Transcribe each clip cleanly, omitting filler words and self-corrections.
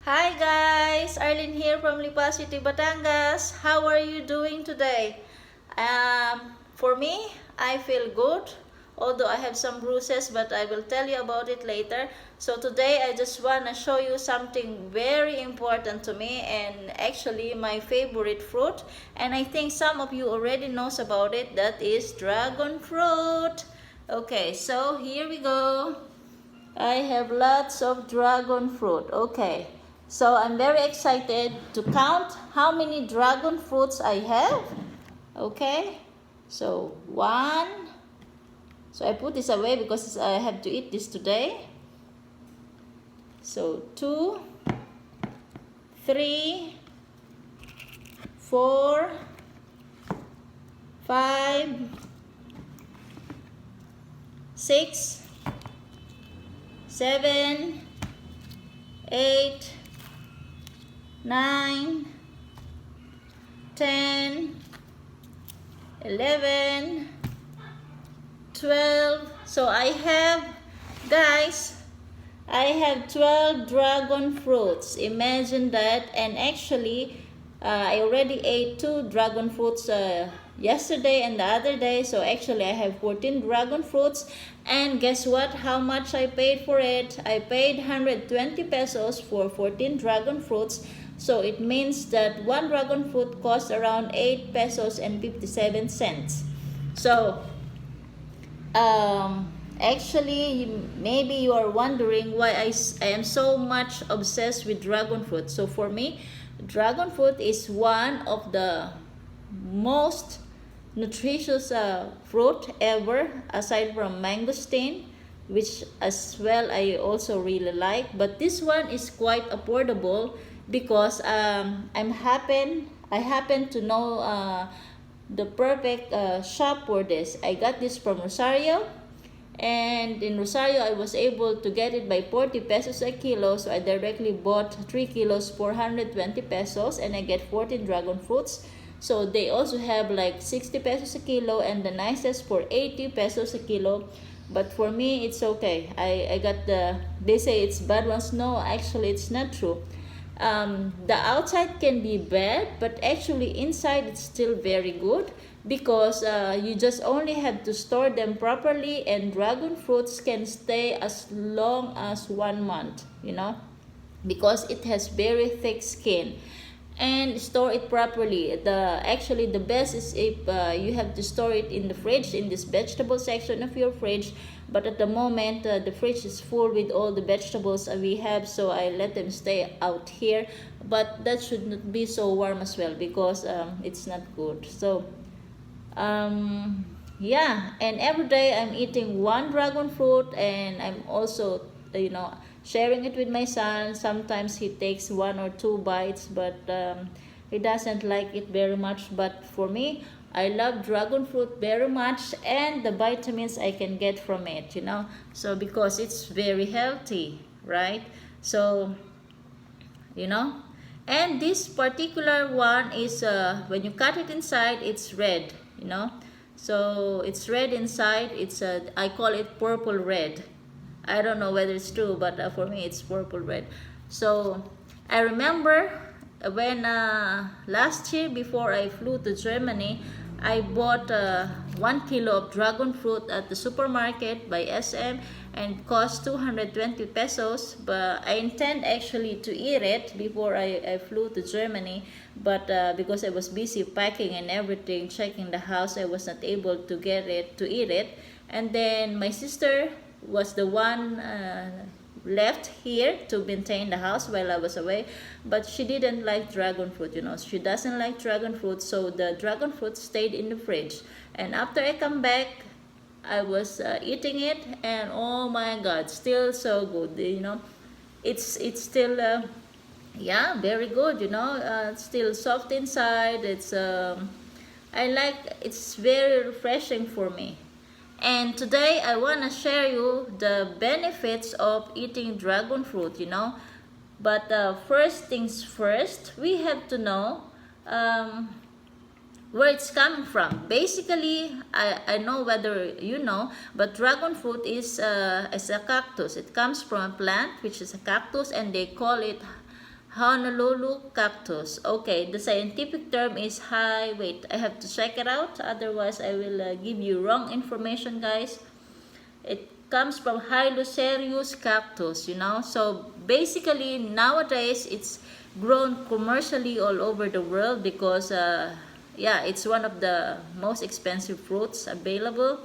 Hi guys, Arlene here from Lipa City, Batangas. How are you doing today? For me, I feel good, although I have some bruises, but I will tell you about it later. So today I just want to show you something very important to me, and actually my favorite fruit, and I think some of you already knows about it. That is dragon fruit. Okay, so here we go. I have lots of dragon fruit. Okay, so I'm very excited to count how many dragon fruits I have. Okay, so one. So I put this away because I have to eat this today. So 2, 3, 4, 5, 6, 7, 8, 9, 10, 11, 12. So I have, guys, I have 12 dragon fruits. Imagine that. And actually, I already ate 2 dragon fruits yesterday and the other day. So actually, I have 14 dragon fruits. And guess what? How much I paid for it? I paid 120 pesos for 14 dragon fruits. So it means that one dragon fruit costs around 8 pesos and 57 cents. So, actually, maybe you are wondering why I am so much obsessed with dragon fruit. So for me, dragon fruit is one of the most nutritious fruit ever, aside from mangosteen, which as well I also really like. But this one is quite affordable because I happen to know the perfect shop for this. I got this from Rosario, and in Rosario I was able to get it by 40 pesos a kilo. So I directly bought 3 kilos for 120 pesos, and I get 14 dragon fruits. So they also have like 60 pesos a kilo, and the nicest for 80 pesos a kilo. But for me, it's okay. I got they say it's bad ones. No, actually it's not true. The outside can be bad, but actually inside it's still very good, because you just only have to store them properly, and dragon fruits can stay as long as 1 month, because it has very thick skin. And store it properly. The best is if you have to store it in the fridge, in this vegetable section of your fridge. But at the moment, the fridge is full with all the vegetables we have, so I let them stay out here. But that should not be so warm as well, because it's not good. So yeah, and every day I'm eating one dragon fruit, and I'm also sharing it with my son. Sometimes he takes 1 or 2 bites, but he doesn't like it very much. But for me, I love dragon fruit very much, and the vitamins I can get from it, so because it's very healthy, right? So and this particular one is when you cut it inside, it's red, so it's red inside. It's I call it purple red. I don't know whether it's true, but for me it's purple red. So I remember when last year, before I flew to Germany, I bought 1 kilo of dragon fruit at the supermarket by SM, and it cost 220 pesos. But I intend actually to eat it before I flew to Germany, but because I was busy packing and everything, checking the house, I was not able to get it, to eat it. And then my sister was the one left here to maintain the house while I was away, but she didn't like dragon fruit. She doesn't like dragon fruit, so the dragon fruit stayed in the fridge. And after I come back, I was eating it, and oh my god, still so good. It's still yeah, very good. Still soft inside. It's I like, it's very refreshing for me. And today I want to share you the benefits of eating dragon fruit, But first things first, we have to know where it's coming from. Basically, I know whether you know, but dragon fruit is a cactus. It comes from a plant, which is a cactus, and they call it Honolulu cactus. Okay, the scientific term is wait, I have to check it out, otherwise I will give you wrong information, guys. It comes from Hylocereus cactus, you know. So basically nowadays it's grown commercially all over the world because yeah, it's one of the most expensive fruits available,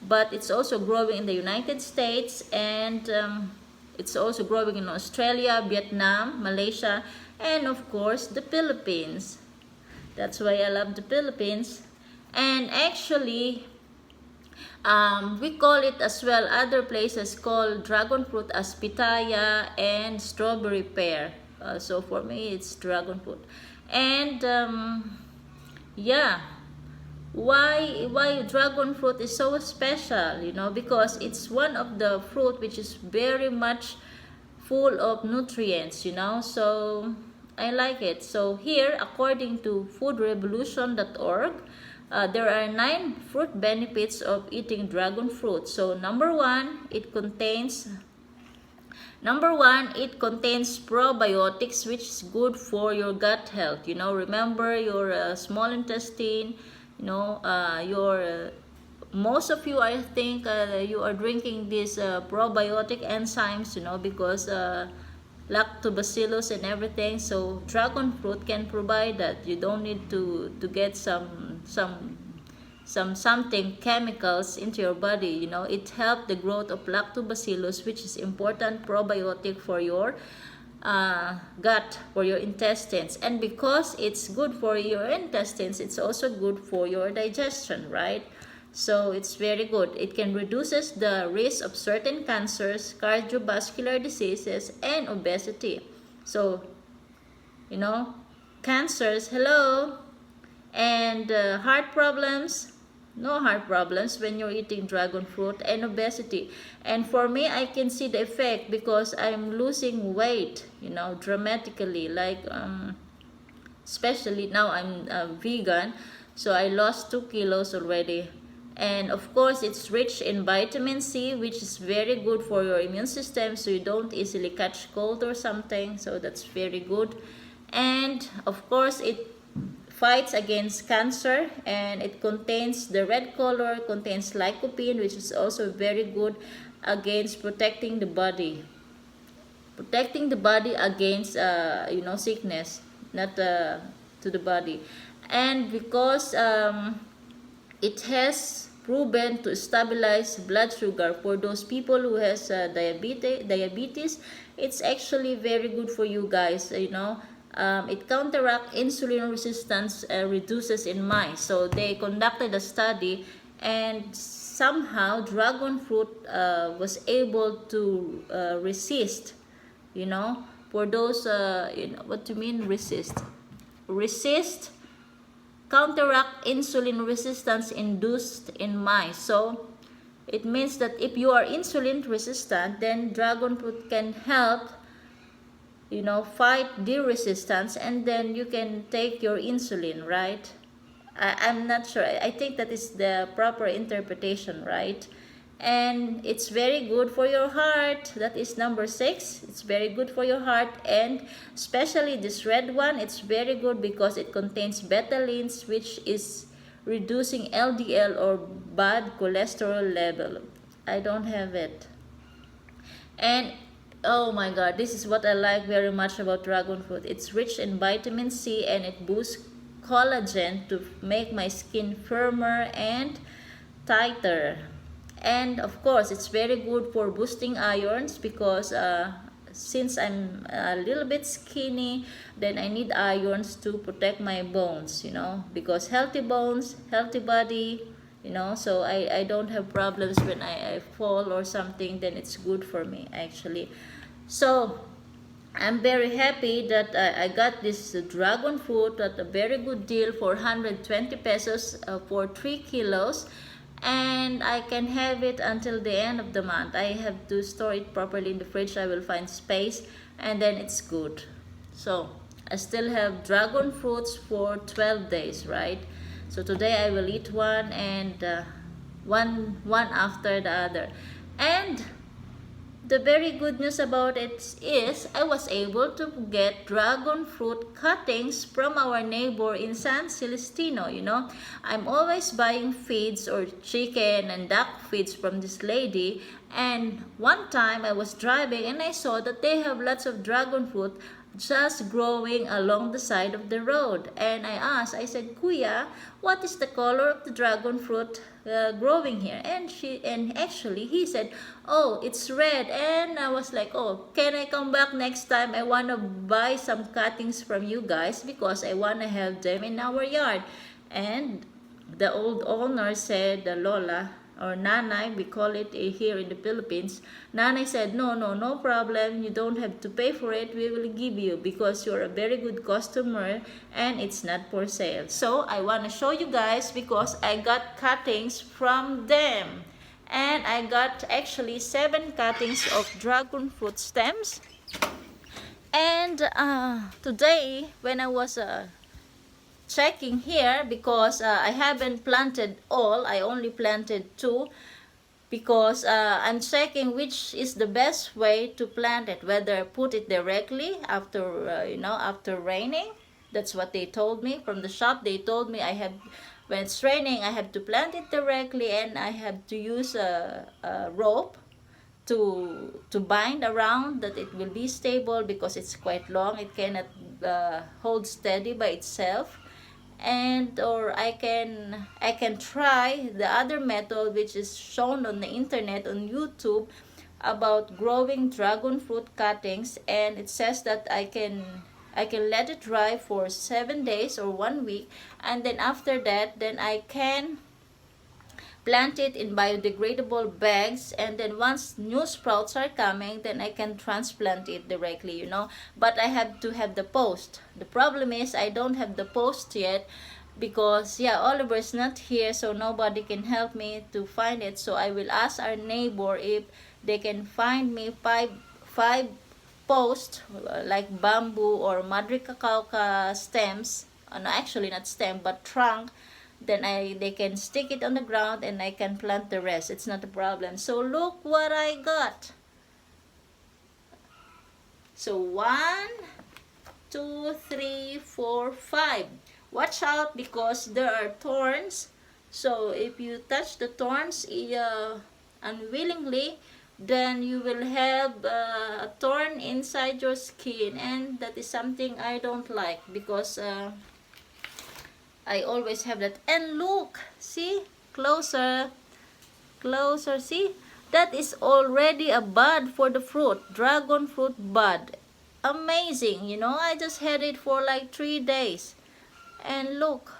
but it's also growing in the United States, and it's also growing in Australia, Vietnam, Malaysia, and of course the Philippines. That's why I love the Philippines. And actually, we call it as well, other places call dragon fruit as pitaya and strawberry pear. So for me, it's dragon fruit. And yeah, why dragon fruit is so special, you know, because it's one of the fruit which is very much full of nutrients, you know. So I like it. So here, according to foodrevolution.org, there are 9 fruit benefits of eating dragon fruit. So number one, it contains probiotics, which is good for your gut health. You know, remember your small intestine, you know, most of you, I think, you are drinking these probiotic enzymes, you know, because lactobacillus and everything. So dragon fruit can provide that. You don't need to get something chemicals into your body, you know. It helps the growth of lactobacillus, which is important probiotic for your gut, for your intestines. And because it's good for your intestines, it's also good for your digestion, right? So it's very good. It can reduces the risk of certain cancers, cardiovascular diseases, and obesity. So, you know, cancers, hello, and heart problems, no heart problems when you're eating dragon fruit, and obesity. And for me, I can see the effect because I'm losing weight, you know, dramatically. Like especially now I'm vegan, so I lost 2 kilos already. And of course, it's rich in vitamin C, which is very good for your immune system, so you don't easily catch cold or something. So that's very good. And of course, it fights against cancer, and it contains the red color, contains lycopene, which is also very good against protecting the body against you know, sickness, not to the body. And because it has proven to stabilize blood sugar for those people who has diabetes, it's actually very good for you guys, you know. It counteracts insulin resistance, reduces in mice. So they conducted a study, and somehow dragon fruit was able to resist, you know, for those you know, what do you mean resist, counteract insulin resistance induced in mice. So it means that if you are insulin resistant, then dragon fruit can help, you know, fight the resistance, and then you can take your insulin, right? I'm not sure. I think that is the proper interpretation, right? And it's very good for your heart. That is number 6. It's very good for your heart, and especially this red one, it's very good because it contains betalains, which is reducing LDL or bad cholesterol level. I don't have it. And oh my god, this is what I like very much about dragon fruit. It's rich in vitamin C, and it boosts collagen to make my skin firmer and tighter. And of course, it's very good for boosting irons because since I'm a little bit skinny, then I need irons to protect my bones, you know, because healthy bones, healthy body, you know. So I don't have problems when I fall or something. Then it's good for me actually. So I'm very happy that I got this dragon fruit at a very good deal for 120 pesos for 3 kilos. And I can have it until the end of the month. I have to store it properly in the fridge. I will find space, and then it's good. So I still have dragon fruits for 12 days, right? So today I will eat one, and one after the other. And The very good news about it is I was able to get dragon fruit cuttings from our neighbor in San Celestino. You know, I'm always buying feeds or chicken and duck feeds from this lady, and one time I was driving and I saw that they have lots of dragon fruit just growing along the side of the road. And I asked, I said, Kuya, what is the color of the dragon fruit growing here? And actually he said, oh, it's red. And I was like, oh, can I come back next time? I want to buy some cuttings from you guys because I want to have them in our yard. And the old owner said, the Lola, or Nanay, we call it here in the Philippines. Nanay said, no problem. You don't have to pay for it. We will give you because you're a very good customer and it's not for sale. So I want to show you guys because I got cuttings from them. And I got actually 7 cuttings of dragon fruit stems. And today, when I was checking here, because I haven't planted all, I only planted 2, because I'm checking which is the best way to plant it, whether put it directly after after raining. That's what they told me from the shop. They told me when it's raining I have to plant it directly, and I have to use a rope to bind around that it will be stable because it's quite long. It cannot hold steady by itself. And or I can try the other method which is shown on the internet on YouTube about growing dragon fruit cuttings, and it says that I can let it dry for 7 days or 1 week, and then after that then I can plant it in biodegradable bags, and then once new sprouts are coming then I can transplant it directly, but I have to have the post. The problem is I don't have the post yet because Oliver is not here, so nobody can help me to find it. So I will ask our neighbor if they can find me five posts like bamboo or madre cacao stems, no, actually not stem but trunk. Then they can stick it on the ground and I can plant the rest. It's not a problem. So look what I got. So 1, 2, 3, 4, 5. Watch out because there are thorns. So if you touch the thorns unwillingly, then you will have a thorn inside your skin, and that is something I don't like because I always have that. And look, see, closer, see, that is already a bud for the fruit, dragon fruit bud. Amazing, I just had it for like 3 days, and look,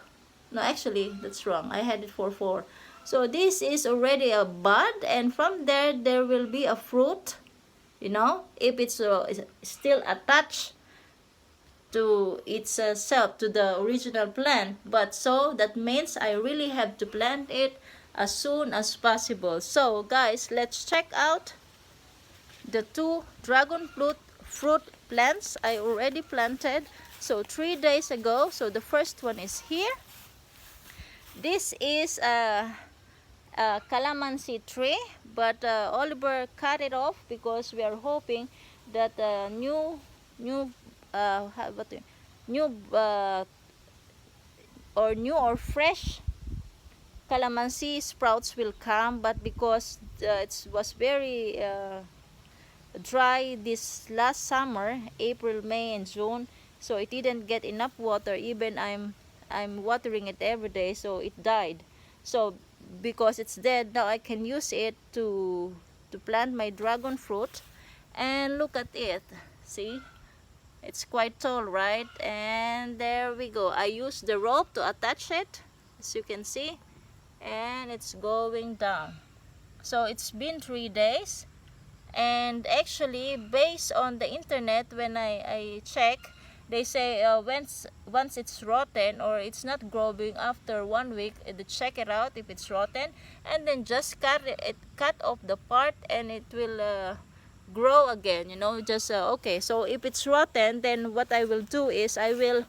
no, actually that's wrong, I had it for 4. So this is already a bud, and from there will be a fruit, if it's still attached to itself, to the original plant. But so that means I really have to plant it as soon as possible. So guys, let's check out the 2 dragon fruit plants I already planted, so 3 days ago. So the first one is here. This is a calamansi tree, but Oliver cut it off because we are hoping that new or fresh calamansi sprouts will come, but because it was very dry this last summer, April, May and June, so it didn't get enough water. Even I'm watering it every day, so it died. So because it's dead now, I can use it to plant my dragon fruit. And look at it, see, it's quite tall, right? And there we go. I used the rope to attach it, as you can see, and it's going down. So it's been 3 days, and actually based on the internet, when I check, they say once it's rotten or it's not growing after 1 week, check it out if it's rotten, and then just cut off the part and it will grow again, just okay. So if it's rotten, then what I will do is I will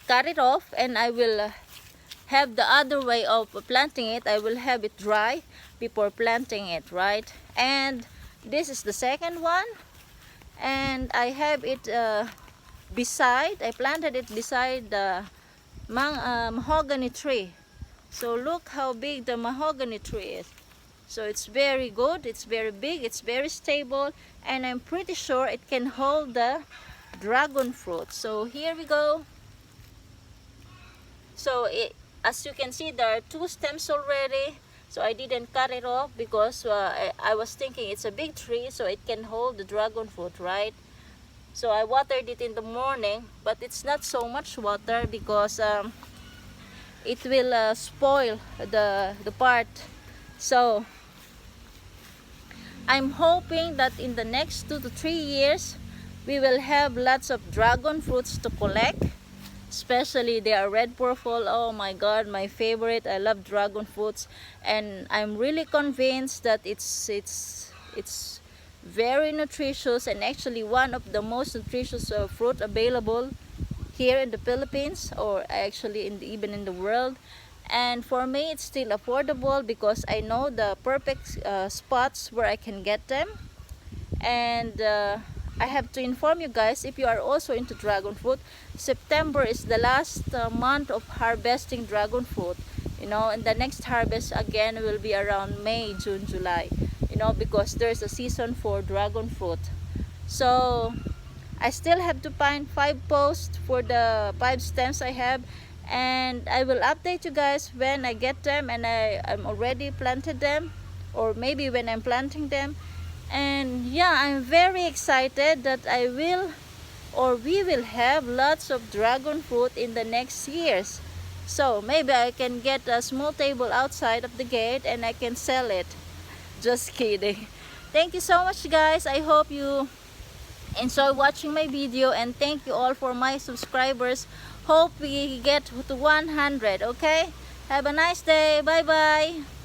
cut it off, and I will have the other way of planting it. I will have it dry before planting it, right? And This is the second one, and I have it I planted it beside the mahogany tree. So look how big the mahogany tree is. So it's very good, it's very big, it's very stable, and I'm pretty sure it can hold the dragon fruit. So here we go. So as you can see, there are 2 stems already. So I didn't cut it off because I was thinking it's a big tree, so it can hold the dragon fruit, right? So I watered it in the morning, but it's not so much water because it will spoil the part. So I'm hoping that in the next 2 to 3 years we will have lots of dragon fruits to collect. Especially they are red purple. Oh my god, my favorite. I love dragon fruits, and I'm really convinced that it's very nutritious, and actually one of the most nutritious fruit available here in the Philippines, or actually even in the world. And for me, it's still affordable because I know the perfect spots where I can get them. And I have to inform you guys, if you are also into dragon fruit, September is the last month of harvesting dragon fruit, you know, and the next harvest again will be around May, June, July, you know, because there's a season for dragon fruit. So I still have to find 5 posts for the 5 stems I have, and I will update you guys when I get them and I'm already planted them, or maybe when I'm planting them. And yeah, I'm very excited that we will have lots of dragon fruit in the next years. So maybe I can get a small table outside of the gate and I can sell it. Just kidding. Thank you so much guys. I hope you enjoy watching my video, and thank you all for my subscribers. Hope we get to 100. Okay, have a nice day. Bye bye.